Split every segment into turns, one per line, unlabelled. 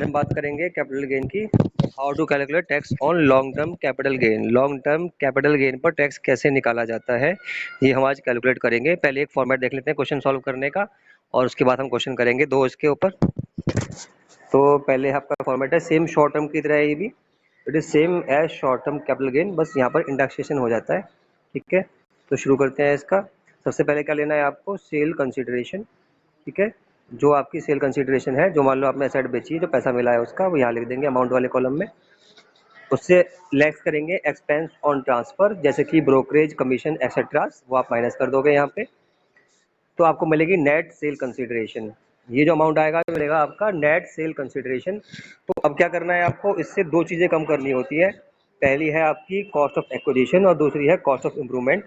हम बात करेंगे कैपिटल गेन की। How to calculate tax on long term capital gain. Long term capital gain पर टैक्स कैसे निकाला जाता है, ये हम आज कैलकुलेट करेंगे। पहले एक फॉर्मेट देख लेते हैं क्वेश्चन सॉल्व करने का, और उसके बाद हम क्वेश्चन करेंगे दो इसके ऊपर। तो पहले आपका फॉर्मेट है सेम शॉर्ट टर्म की तरह, ये भी it is same as short term capital gain, बस यहाँ पर इंडेक्सेशन हो जाता है। ठीक है, तो शुरू करते हैं इसका। सबसे पहले क्या लेना है आपको, सेल कंसिडरेशन। ठीक है, जो आपकी सेल कंसिडरेशन है, जो मान लो आपने एसेट बेची है, जो पैसा मिला है उसका, वो यहाँ लिख देंगे अमाउंट वाले कॉलम में। उससे लेस करेंगे एक्सपेंस ऑन ट्रांसफर, जैसे कि ब्रोकरेज कमीशन एक्सेट्रा, वो आप माइनस कर दोगे यहाँ पे। तो आपको मिलेगी नेट सेल कंसिडरेशन। ये जो अमाउंट आएगा तो मिलेगा आपका नेट सेल कंसिडरेशन। तो अब क्या करना है आपको, इससे दो चीज़ें कम करनी होती है। पहली है आपकी कॉस्ट ऑफ एक्विजिशन और दूसरी है कॉस्ट ऑफ इम्प्रूवमेंट।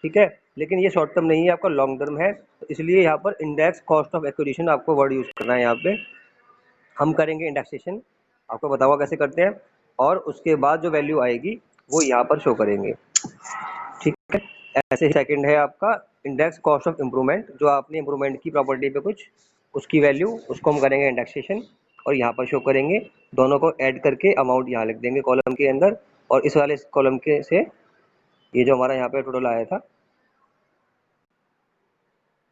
ठीक है, लेकिन ये शॉर्ट टर्म नहीं है, आपका लॉन्ग टर्म है, तो इसलिए यहाँ पर इंडेक्स कॉस्ट ऑफ एक्विजिशन आपको वर्ड यूज करना है। यहाँ पे हम करेंगे इंडेक्सेशन, आपको बताऊंगा कैसे करते हैं, और उसके बाद जो वैल्यू आएगी वो यहाँ पर शो करेंगे। ठीक है, ऐसे ही सेकंड है आपका इंडेक्स कॉस्ट ऑफ इम्प्रूवमेंट, जो आपने इम्प्रूवमेंट की प्रॉपर्टी पे कुछ उसकी वैल्यू, उसको हम करेंगे इंडेक्सेशन और यहाँ पर शो करेंगे। दोनों को ऐड करके अमाउंट यहाँ लिख देंगे कॉलम के अंदर, और इस वाले कॉलम के से ये जो हमारा यहाँ पे टोटल आया था,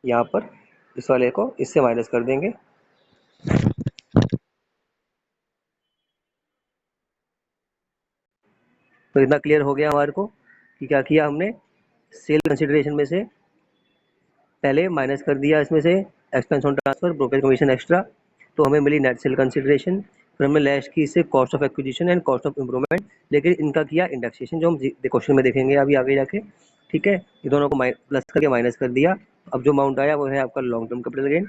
यहाँ पर इस वाले को इससे माइनस कर देंगे। तो इतना क्लियर हो गया हमारे को कि क्या किया हमने, सेल कंसिडरेशन में से पहले माइनस कर दिया इसमें से expense on transfer, brokerage commission extra, तो हमें मिली नेट सेल कंसिडरेशन। फिर हमने लेस की इससे cost of acquisition and cost of improvement, लेकिन इनका किया इंडेक्सेशन, जो हम क्वेश्चन में देखेंगे अभी आगे जाके। ठीक है, ये दोनों को प्लस करके माइनस कर दिया। अब जो अमाउंट आया वो है आपका लॉन्ग टर्म कैपिटल गेन।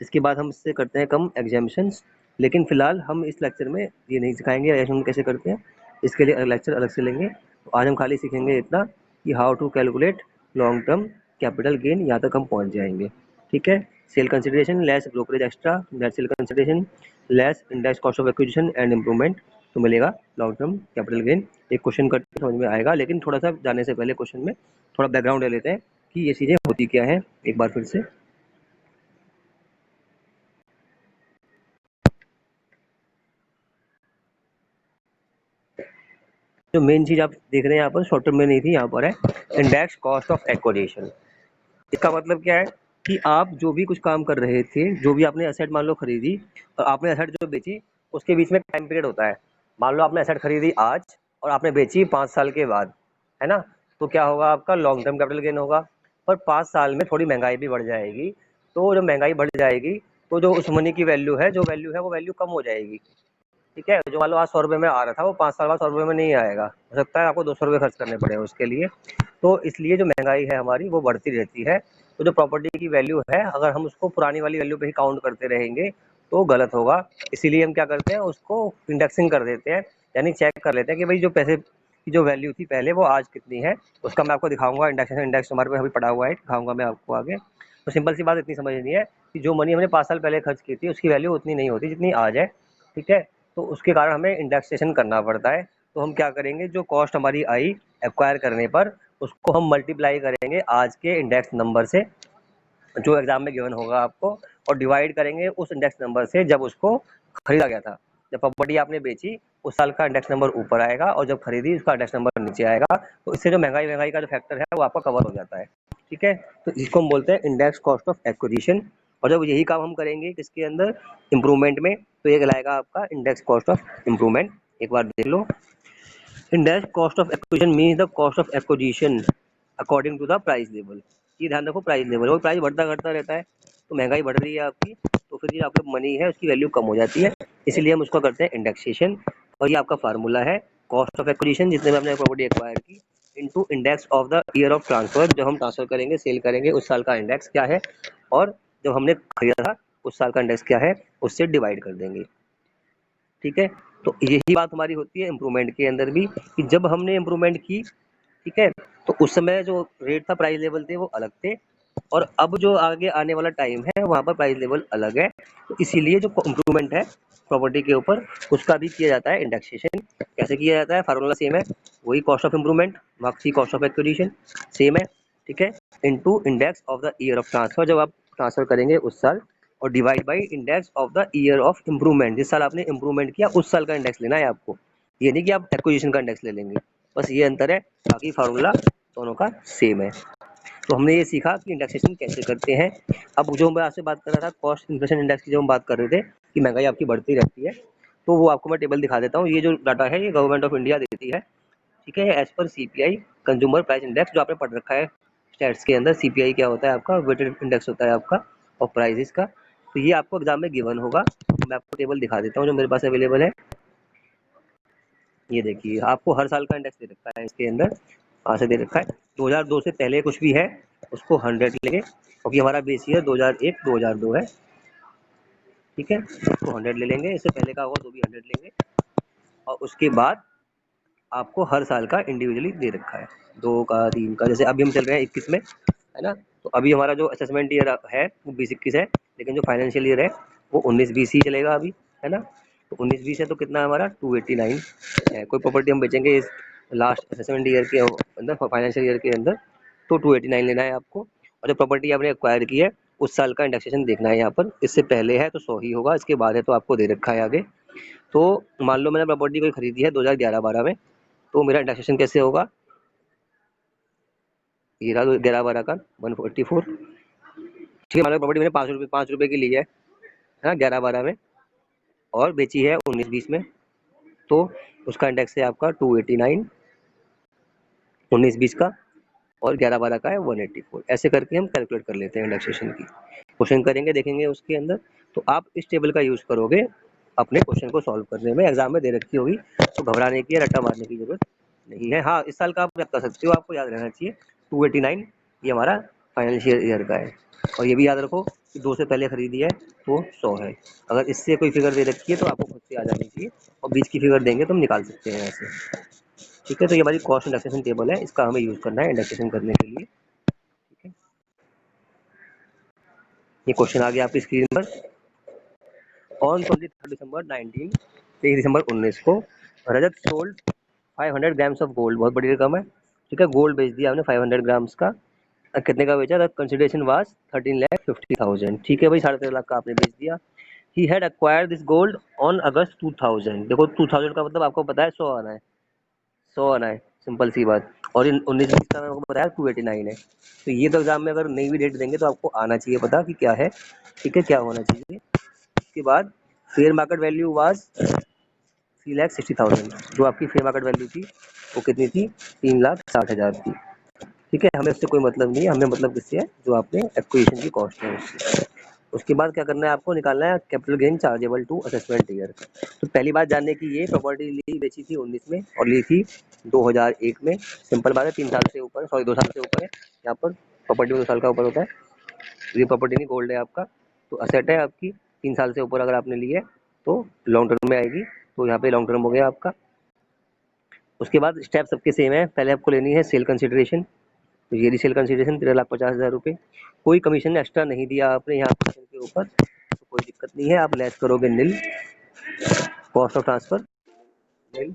इसके बाद हम इससे करते हैं कम एग्जाम्पशंस, लेकिन फिलहाल हम इस लेक्चर में ये नहीं सिखाएंगे एग्जाम्पशन कैसे करते हैं, इसके लिए लेक्चर अलग से लेंगे। तो आज हम खाली सीखेंगे इतना कि how to calculate long term capital gain, यहाँ तक हम पहुँच जाएंगे। ठीक है, sale consideration less brokerage extra, net sale consideration less index cost of acquisition and improvement, तो मिलेगा लॉन्ग टर्म कैपिटल गेन। एक क्वेश्चन करके समझ में आएगा, लेकिन थोड़ा सा जाने से पहले क्वेश्चन में थोड़ा बैकग्राउंड ले लेते हैं कि ये चीज़ें होती क्या है एक बार फिर से। जो मेन चीज आप देख रहे हैं यहाँ पर, शॉर्ट टर्म में नहीं थी, यहाँ पर है इंडेक्स कॉस्ट ऑफ एक्विजिशन। इसका मतलब क्या है कि आप जो भी कुछ काम कर रहे थे, जो भी आपने एसेट मान लो खरीदी और आपने एसेट जो बेची, उसके बीच में टाइम पीरियड होता है। मान लो आपने एसेट खरीदी आज और आपने बेची 5 साल के बाद, है ना, तो क्या होगा, आपका लॉन्ग टर्म कैपिटल गेन होगा। पर 5 साल में थोड़ी महंगाई भी बढ़ जाएगी, तो जब महंगाई बढ़ जाएगी तो जो उस मनी की वैल्यू है, जो वैल्यू है वो वैल्यू कम हो जाएगी। ठीक है, जो मान लो आज 100 रुपये में आ रहा था, वो 5 साल बाद 100 रुपये में नहीं आएगा, हो सकता है आपको 200 रुपये खर्च करने पड़े उसके लिए। तो इसलिए जो महंगाई है हमारी वो बढ़ती रहती है। तो जो प्रॉपर्टी की वैल्यू है, अगर हम उसको पुरानी वाली वैल्यू पे ही काउंट करते रहेंगे तो गलत होगा। इसीलिए हम क्या करते हैं, उसको इंडेक्सिंग कर देते हैं, यानी चेक कर लेते हैं कि भाई जो पैसे की जो वैल्यू थी पहले वो आज कितनी है। उसका मैं आपको दिखाऊंगा, इंडेक्सेशन इंडेक्स हमारे पे अभी पड़ा हुआ है, दिखाऊंगा मैं आपको आगे। तो सिंपल सी बात इतनी समझनी है कि जो मनी हमने 5 साल पहले खर्च की थी उसकी वैल्यू उतनी नहीं होती जितनी आज है। ठीक है, तो उसके कारण हमें इंडेक्सेशन करना पड़ता है। तो हम क्या करेंगे, जो कॉस्ट हमारी आई एक्वायर करने पर, उसको हम मल्टीप्लाई करेंगे आज के इंडेक्स नंबर से, जो एग्जाम में गिवन होगा आपको, और डिवाइड करेंगे उस इंडेक्स नंबर से जब उसको खरीदा गया था। जब प्रॉपर्टी आपने बेची उस साल का इंडेक्स नंबर ऊपर आएगा, और जब खरीदी उसका इंडेक्स नंबर नीचे आएगा। तो इससे जो महंगाई महंगाई का जो फैक्टर है वो आपका कवर हो जाता है। ठीक है, तो इसको हम बोलते हैं इंडेक्स कॉस्ट ऑफ एक्विजिशन। और जब यही काम हम करेंगे किसके अंदर, इम्प्रूवमेंट में, तो ये कहलाएगा आपका इंडेक्स कॉस्ट ऑफ इम्प्रूवमेंट। एक बार देख लो, index cost of acquisition means the cost of acquisition according to the price level. ये ध्यान रखो, प्राइस लेवल, और प्राइस बढ़ता घटता रहता है, तो महंगाई बढ़ रही है आपकी, तो फिर ये आपका मनी है उसकी वैल्यू कम हो जाती है, इसीलिए हम उसको करते हैं इंडेक्सेशन। और ये आपका फार्मूला है, कॉस्ट ऑफ एक्विजिशन जितने में हमने प्रॉपर्टी एक्वायर की, into index of the year of transfer, जब हम ट्रांसफर करेंगे सेल करेंगे उस साल का इंडेक्स क्या है, और जब हमने खरीदा था उस साल का इंडेक्स क्या है, उससे डिवाइड कर देंगे। ठीक है, तो यही बात हमारी होती है इम्प्रूवमेंट के अंदर भी, कि जब हमने इम्प्रूवमेंट की, ठीक है, तो उस समय जो रेट था, प्राइस लेवल थे वो अलग थे, और अब जो आगे आने वाला टाइम है वहाँ पर प्राइस लेवल अलग है। तो इसीलिए जो इम्प्रूवमेंट है प्रॉपर्टी के ऊपर, उसका भी किया जाता है इंडेक्सेशन। कैसे किया जाता है, फार्मूला सेम है, वही cost of improvement marks cost of acquisition same है। ठीक है, into index of the year of transfer, जब आप ट्रांसफर करेंगे उस साल और divide by index of the year of improvement. जिस साल आपने इम्प्रूवमेंट किया उस साल का इंडेक्स लेना है आपको, ये नहीं कि आप एक्विजिशन का इंडेक्स ले लेंगे, बस ये अंतर है, बाकी फार्मूला दोनों का सेम है। तो हमने ये सीखा कि इंडेक्सेशन कैसे करते हैं। अब जो मैं आपसे बात कर रहा था कॉस्ट इन्फ्लेशन इंडेक्स की, जो हम बात कर रहे थे कि महंगाई आपकी बढ़ती रहती है, तो वो आपको मैं टेबल दिखा देता हूँ। ये जो डाटा है ये गवर्नमेंट ऑफ इंडिया देती है, ठीक है, as per CPI consumer price index, जो आपने पढ़ रखा है स्टैट्स के अंदर। सीपीआई क्या होता है आपका, वेटेड इंडेक्स होता है आपका और प्राइसेस का। तो ये आपको एग्जाम में गिवन होगा। मैं आपको टेबल दिखा देता हूँ जो मेरे पास अवेलेबल है। ये देखिए आपको हर साल का इंडेक्स दे रखा है इसके अंदर, कहाँ से दे रखा है, 2002 से पहले कुछ भी है उसको 100 लेंगे, क्योंकि हमारा बेस ईयर 2001 2002 है, ठीक है, उसको 100 ले लेंगे। इससे पहले का होगा तो भी 100 लेंगे, और उसके बाद आपको हर साल का इंडिविजुअली दे रखा है, 2 का 3 का। जैसे अभी हम चल रहे हैं 21 में, है ना, तो अभी हमारा जो असेसमेंट ईयर है वो 20-21 है, लेकिन जो फाइनेंशियल ईयर है वो 19-20 ही चलेगा अभी, है ना। तो 19-20 है तो कितना है हमारा 289 है। कोई प्रॉपर्टी हम बेचेंगे इस लास्ट असेसमेंट ईयर के अंदर, फाइनेंशियल ईयर के अंदर, तो 289 लेना है आपको। और जो प्रॉपर्टी आपने एक्वायर की है उस साल का इंडेक्सेशन देखना है यहाँ पर। इससे पहले है तो 100 ही होगा, इसके बाद है तो आपको दे रखा है आगे। तो मान लो मैंने प्रॉपर्टी कोई खरीदी है 2011-12 में, तो मेरा इंडेक्सेशन कैसे होगा, ये रहा 11-12 का 144, ठीक है। मान लो प्रॉपर्टी मैंने 5 रुपये की ली है ना 11-12 में, और बेची है 19-20 में, तो उसका इंडेक्स है आपका 289 19-20 का, और 11-12 का है 184। ऐसे करके हम कैलकुलेट कर लेते हैं इंडेक्सेशन की। क्वेश्चन करेंगे देखेंगे उसके अंदर, तो आप इस टेबल का यूज करोगे अपने क्वेश्चन को सॉल्व करने में। एग्जाम में दे रखी होगी तो घबराने की या रट्टा मारने की जरूरत नहीं है। हाँ, इस साल का आप याद कर सकते हो, आपको याद रहना चाहिए 289 ये हमारा फाइनेंशियल ईयर का है। और ये भी याद रखो कि 2 से पहले खरीदी है तो 100 है। अगर इससे कोई फिगर दे रखी है तो आपको खुद से आ जानी चाहिए, और बीच की फिगर देंगे तो हम निकाल सकते हैं ऐसे, ठीक है। तो ये हमारी कॉस्ट इंडेक्सेशन टेबल है, इसका हमें यूज करना है इंडेक्सेशन करने के लिए, ठीक है। ये क्वेश्चन आ गया आपकी स्क्रीन पर। ऑन 23 दिसंबर 19 को रजत सोल्ड 500 ग्राम्स ऑफ गोल्ड, बहुत बड़ी रकम है, ठीक है। गोल्ड बेच दिया हमने 500 ग्राम्स का। कितने का बेचा, द कंसिडरेशन वाज 13,50,000, ठीक है भाई, 13.5 लाख का आपने बेच दिया। He had acquired this gold on August 2000। देखो 2000 का मतलब आपको पता है 100 आना है, 100 आना है, सिंपल सी बात। और इन 19-20 का मैंने आपको बताया 289 है। तो ये तो एग्जाम में अगर नई भी डेट देंगे तो आपको आना चाहिए पता कि क्या है, ठीक है, क्या होना चाहिए। उसके बाद फेयर मार्केट वैल्यू वाज 3,60,000, जो आपकी फेयर मार्केट वैल्यू थी वो कितनी थी, 3,60,000 थी, ठीक है। हमें उससे कोई मतलब नहीं है, हमें मतलब किससे है, जो आपने एक्विजिशन की कॉस्ट है उससे। उसके बाद क्या करना है आपको, निकालना है capital gain chargeable to assessment year. तो पहली बात जानने की, ये प्रॉपर्टी ली बेची थी 19 में और ली थी 2001 में, सिंपल बात है, 3 साल से ऊपर, सॉरी 2 साल से ऊपर है यहाँ पर, प्रॉपर्टी में 2 साल का ऊपर होता है। ये प्रॉपर्टी नहीं, गोल्ड है आपका, तो असेट है आपकी, 3 साल से ऊपर अगर आपने ली है तो लॉन्ग टर्म में आएगी, तो यहाँ पे लॉन्ग टर्म हो गया आपका। उसके बाद स्टेप सबके सेम है, पहले आपको लेनी है सेल कंसिडरेशन, तो ये सेल कंसिडरेशन 13,50,000 रुपये। कोई कमीशन एक्स्ट्रा नहीं दिया आपने यहाँ कमीशन के ऊपर, तो कोई दिक्कत नहीं है, आप लेस करोगे नील, कॉस्ट ऑफ ट्रांसफर नील।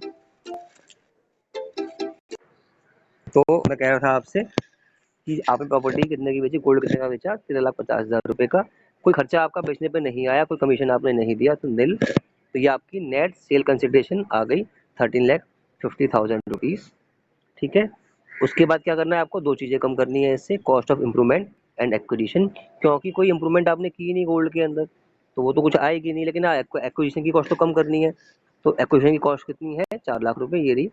तो मैं कह रहा था आपसे कि आपने प्रॉपर्टी कितने की बेची, गोल्ड कितने का बेचा, 13,50,000 रुपये का। कोई खर्चा आपका बेचने पे नहीं आया, कोई कमीशन आपने नहीं दिया, तो नील। तो ये आपकी नेट सेल कंसिडरेशन आ गई 13,50,000 रुपीज़, ठीक है। उसके बाद क्या करना है आपको, 2 चीज़ें कम करनी है इससे, cost of improvement and acquisition, क्योंकि कोई इम्प्रूवमेंट आपने की नहीं गोल्ड के अंदर, तो वो तो कुछ आएगी नहीं, लेकिन एक्विजिशन की कॉस्ट तो कम करनी है। तो एक्विजिशन की कॉस्ट कितनी है, 4 लाख रुपए, ये रही।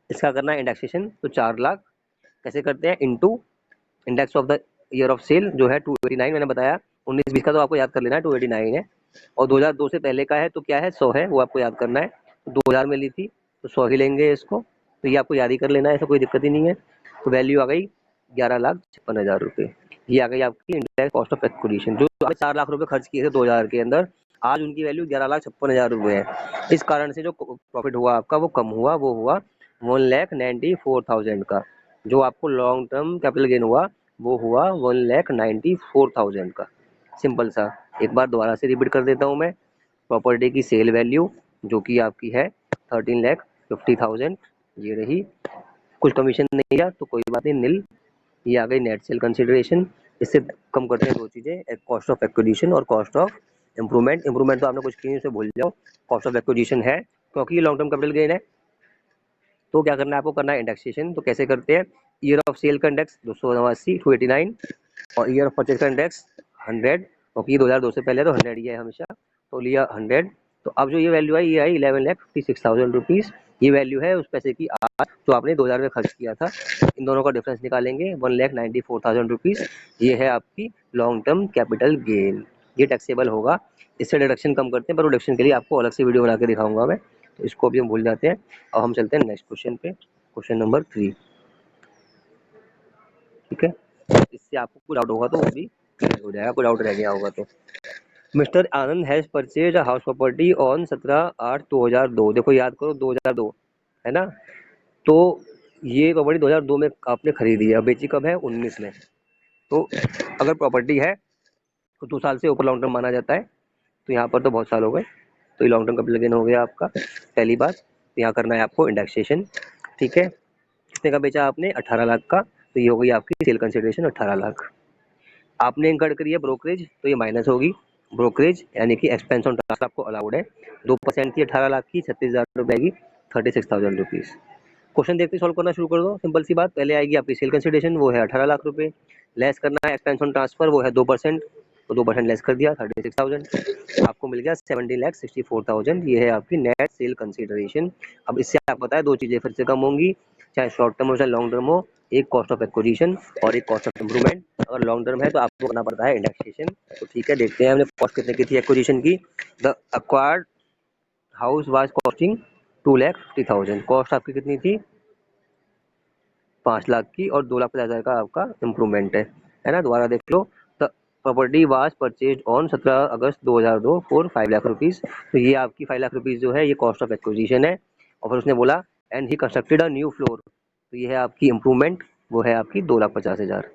इसका करना है इंडेक्सेशन, तो 4 लाख कैसे करते हैं, into index of the year of sale जो है 289, मैंने बताया 19-20 का तो आपको याद कर लेना है 289 है, और 2002 से पहले का है तो क्या है 100 है, वो आपको याद करना है। तो 2000 में ली थी तो 100 ही लेंगे इसको, तो ये आपको याद ही कर लेना है, ऐसा कोई दिक्कत ही नहीं है। तो वैल्यू आ गई 11,56,000 रुपये, ये आ गई आपकी इंडेक्स कॉस्ट ऑफ एक्विजिशन। जो आपने 4 लाख रुपए खर्च किए थे 2000 के अंदर, आज उनकी वैल्यू 11,56,000 रुपये है। इस कारण से जो प्रॉफिट हुआ आपका वो कम हुआ, वो हुआ 1,94,000 का। जो आपको लॉन्ग टर्म कैपिटल गेन हुआ वो हुआ 1,94,000 का, सिंपल सा। एक बार दोबारा से रिपीट कर देता हूँ मैं, प्रॉपर्टी की सेल वैल्यू जो कि आपकी है 13,50,000, ये रही, कुछ कमीशन नहीं दिया तो कोई बात नहीं, नील। ये आ गई नेट सेल कंसिडरेशन, इससे कम करते हैं दो चीजें, कॉस्ट ऑफ एक्विजिशन और कॉस्ट ऑफ इम्प्रूवमेंट। इम्प्रूवमेंट तो आपने कुछ की से भूल जाओ, कॉस्ट ऑफ एक्विजिशन है क्योंकि ये लॉन्ग टर्म कैपिटल गेन है। तो क्या करना है आपको, करना है इंडेक्सेशन। तो कैसे करते हैं, ईयर ऑफ सेल का इंडेक्स 289 289 और ईयर ऑफ परचेज का इंडेक्स 100, क्योंकि 2002 से पहले तो 100 ही है हमेशा, तो लिया 100। तो अब जो ये वैल्यू आई, ये आई 11,56,000 रुपीज़। ये वैल्यू है उस पैसे की आज जो आपने 2000 में खर्च किया था। इन दोनों का डिफरेंस निकालेंगे, 1,94,000 रुपीज़। ये है आपकी लॉन्ग टर्म कैपिटल गेन, ये टैक्सेबल होगा। इससे डिडक्शन कम करते हैं, पर डिडक्शन के लिए आपको अलग से वीडियो बना के दिखाऊंगा मैं, तो इसको भी हम भूल जाते हैं। अब हम चलते हैं नेक्स्ट क्वेश्चन पे, क्वेश्चन नंबर 3। ठीक है, इससे आपको कोई डाउट होगा तो वो भी क्लियर हो जाएगा, कोई डाउट रह गया होगा तो। Mister Anand has purchase a house property on 17/8/2002। देखो याद करो 2002 है ना, तो ये प्रॉपर्टी 2002 में आपने खरीदी है, अब बेची कब है, 19 में। तो अगर प्रॉपर्टी है तो 2 साल से ऊपर लॉन्ग टर्म माना जाता है, तो यहाँ पर तो बहुत साल हो गए, तो ये लॉन्ग टर्म कैपिटल गेन हो गया आपका। पहली बात, यहाँ करना है आपको इंडेक्सेशन। ठीक है, कितने का बेचा आपने, 18 लाख का, तो ये हो गई आपकी सेल कंसिडरेशन 18 लाख। आपने इनकर्ड करी है ब्रोकरेज, तो ये माइनस होगी ब्रोकरेज, यानी कि एक्सपेंस ऑन ट्रांसफर आपको अलाउड है। 2% थी 18 लाख की, 36,000 रुपए की, 36,000 रुपीज़। क्वेश्चन देखते सॉल्व करना शुरू कर दो, सिंपल सी बात। पहले आएगी आपकी सेल कंसिडरेशन, वो है 18 लाख रुपए, लेस करना है एक्सपेंस ऑन ट्रांसफर, वो है 2%, तो 2% लेस कर दिया 36,000, आपको मिल गया 17,64,000। ये है आपकी नेट सेल कंसिडरेशन। अब इससे आप पता है दो चीजें फिर से कम होंगी, चाहे शॉर्ट टर्म हो चाहे लॉन्ग टर्म हो, एक कॉस्ट ऑफ एक्विजिशन और एक कॉस्ट ऑफ इम्प्रूवमेंट। अगर लॉन्ग टर्म है तो आपको करना पड़ता है इंडेक्सेशन। तो ठीक है, देखते हैं हमने कॉस्ट कितने की थी एक्विजिशन की। The acquired house was costing 2,50,000, cost आपकी कितनी थी, 5 लाख की, और 2,50,000 का आपका इम्प्रूवमेंट है ना। दोबारा देख लो, the property was purchase on 17 August 2002 for 5 lakh rupees. तो ये आपकी 5 लाख रुपीज़ जो है ये कॉस्ट ऑफ एक्विजिशन है। और फिर उसने बोला and he constructed a new floor, तो ये है आपकी इम्प्रूवमेंट, वो है आपकी 2,50,000।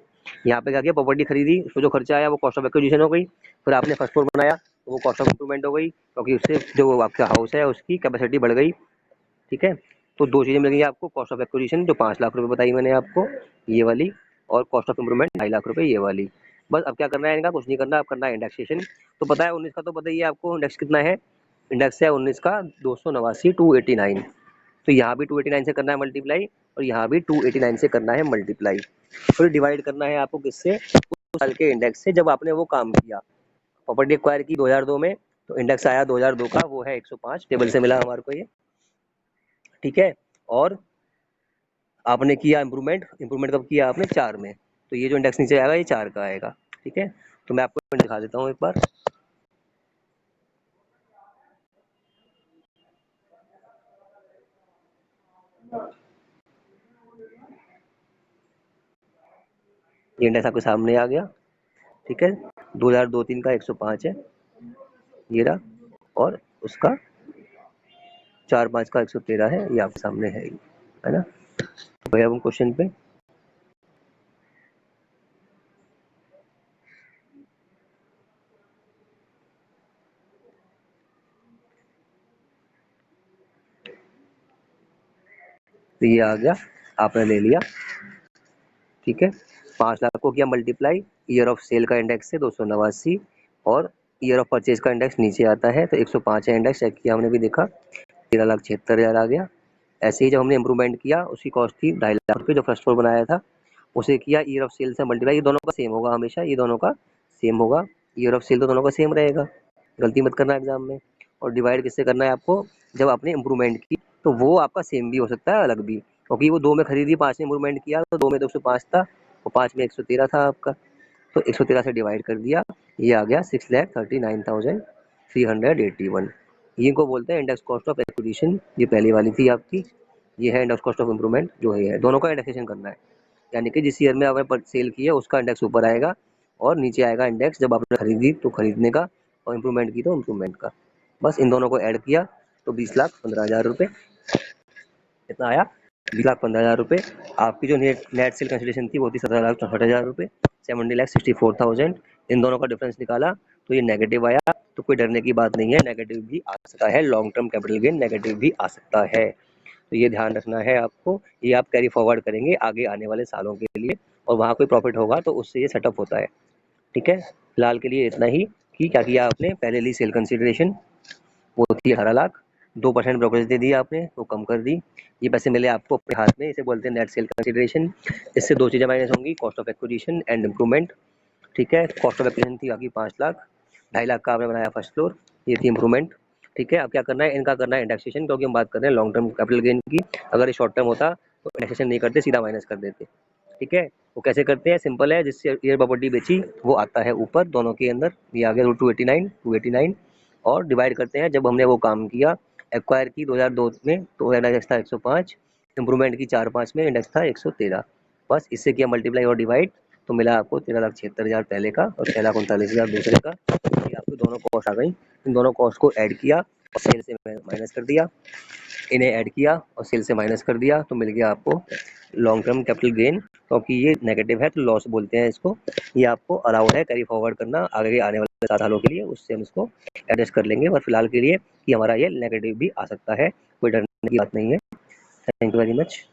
यहाँ पे क्या किया, प्रॉपर्टी खरीदी, उसको जो खर्चा आया वो कॉस्ट ऑफ एक्विजिशन हो गई। फिर आपने फर्स्ट फ्लोर बनाया तो वो कॉस्ट ऑफ इम्प्रूवमेंट हो गई, क्योंकि उससे जो आपका हाउस है उसकी कैपेसिटी बढ़ गई। ठीक है, तो दो चीज़ें मिल गई आपको, कॉस्ट ऑफ एक्विजिशन जो 5 लाख रुपए बताई मैंने आपको, ये वाली, और कॉस्ट ऑफ इम्प्रूवमेंट 2.5 लाख रुपए, ये वाली। बस अब क्या करना है, इनका कुछ नहीं करना, अब करना है इंडेक्सेशन। तो पता है 19 का, तो पता ही है आपको इंडेक्स कितना है, इंडेक्स है 19 का 289 289। तो यहाँ भी 289 से करना है मल्टीप्लाई, और यहाँ भी 289 से करना है मल्टीप्लाई। फिर डिवाइड करना है आपको किससे, उस साल के इंडेक्स से जब आपने वो काम किया। प्रॉपर्टी एक्वायर की 2002 में, तो इंडेक्स आया 2002 का, वो है 105, टेबल से मिला हमारे को ये। ठीक है, और आपने किया इम्प्रूवमेंट, इम्प्रूवमेंट कब किया आपने, 4 में, तो ये जो इंडेक्स नीचे आएगा ये 4 का आएगा। ठीक है, तो मैं आपको दिखा देता हूँ एक बार। ये इंडेक्स आपके सामने आ गया। ठीक है, 2002-3 का 105 है ये रहा, और उसका 4-5 का 113 है, ये आपके सामने है ना। तो भैया हम क्वेश्चन पे, तो ये आ गया, आपने ले लिया। ठीक है, 5 लाख को किया मल्टीप्लाई, ईयर ऑफ सेल का इंडेक्स है 289, और ईयर ऑफ परचेज का इंडेक्स नीचे आता है, तो 105 है इंडेक्स, चेक किया हमने भी देखा, 13,76,000 आ गया। ऐसे ही जब हमने इम्प्रूवमेंट किया, उसकी कॉस्ट थी 2.5 लाख रुपये, जो फर्स्ट फ्लोर बनाया था, उसे किया ईयर ऑफ सेल से मल्टीप्लाई। ये दोनों का सेम होगा हमेशा, ये दोनों का सेम होगा, ईयर ऑफ सेल तो दोनों का सेम रहेगा, गलती मत करना एग्जाम में। और डिवाइड किससे करना है आपको, जब आपने इम्प्रूवमेंट की, तो वो आपका सेम भी हो सकता है अलग भी, क्योंकि वो 2 में खरीदी, 5 में इम्प्रूवमेंट किया, तो 2 में तो 105 था और 5 में 113 था आपका, तो 113 से डिवाइड कर दिया, ये आ गया 6,39,381। ये को बोलते हैं इंडेक्स कॉस्ट ऑफ एक्विजिशन। ये पहली वाली थी आपकी, ये है इंडेक्स कॉस्ट ऑफ इम्प्रूवमेंट, जो है दोनों का इंडेक्सेशन करना है, यानी कि जिस ईयर में आपने सेल की है उसका इंडेक्स ऊपर आएगा, और नीचे आएगा इंडेक्स जब आपने खरीदी तो खरीदने का, और इम्प्रूवमेंट की तो इम्प्रूवमेंट का। बस इन दोनों को ऐड किया तो 20,15,000 रुपये, कितना आया, 20,15,000 रुपये। आपकी जो नेट नेट सेल कंसिडरेशन थी वो थी 17,64,000 रुपये, 70,64,000। इन दोनों का डिफरेंस निकाला तो ये नेगेटिव आया, तो कोई डरने की बात नहीं है, नेगेटिव भी आ सकता है, long term capital gain negative भी आ सकता है, तो ये ध्यान रखना है आपको, ये आप कैरी फॉरवर्ड करेंगे आगे आने वाले सालों के लिए। और वहाँ कोई प्रॉफिट होगा तो उससे ये सेटअप होता है। ठीक है, फिलहाल के लिए इतना ही कि क्या किया आपने, पहले ली सेल कंसिडरेशन, वो थी 18 लाख, 2% ब्रोकरेज दे दिया आपने, वो कम कर दी। ये पैसे मिले आपको अपने हाथ में, इसे बोलते हैं नेट सेल कंसिडरेशन। इससे दो चीज़ें माइनस होंगी, cost of acquisition and improvement. ठीक है, कॉस्ट ऑफ एक्विजिशन थी आपकी 5 लाख, 2.5 लाख का आपने बनाया फर्स्ट फ्लोर, ये थी इम्प्रूवमेंट। ठीक है, अब क्या करना है, इनका करना है इंडेक्सेशन, क्योंकि हम बात कर रहे हैं लॉन्ग टर्म कैपिटल गेन की। अगर ये शॉर्ट टर्म होता तो इंडेक्सेशन नहीं करते, सीधा माइनस कर देते। ठीक है, वो कैसे करते हैं, सिंपल है, जिससे ईयर प्रॉपर्टी बेची वो आता है ऊपर दोनों के अंदर, ये आ गया 289 और डिवाइड करते हैं जब हमने वो काम किया, एक्वायर की 2002 में तो इंडेक्स था 105, इम्प्रूवमेंट की 4-5 में इंडेक्स था 113। बस इससे किया मल्टीप्लाई और डिवाइड, तो मिला आपको 13,76,000 पहले का और 6,39,000 दूसरे का। ये आपको दोनों कॉस्ट आ गई, इन दोनों कॉस्ट को ऐड किया और सेल से माइनस कर दिया, इन्हें ऐड किया और सेल से माइनस कर दिया, तो मिल गया आपको लॉन्ग टर्म कैपिटल गेन। क्योंकि ये नेगेटिव है तो लॉस बोलते हैं इसको, ये आपको अलाउड है कैरी फॉरवर्ड करना आगे आने वाले 7 सालों के लिए, उससे हम इसको एडजस्ट कर लेंगे। और फिलहाल के लिए कि हमारा ये नेगेटिव भी आ सकता है, कोई डरने की बात नहीं है। Thank you very much.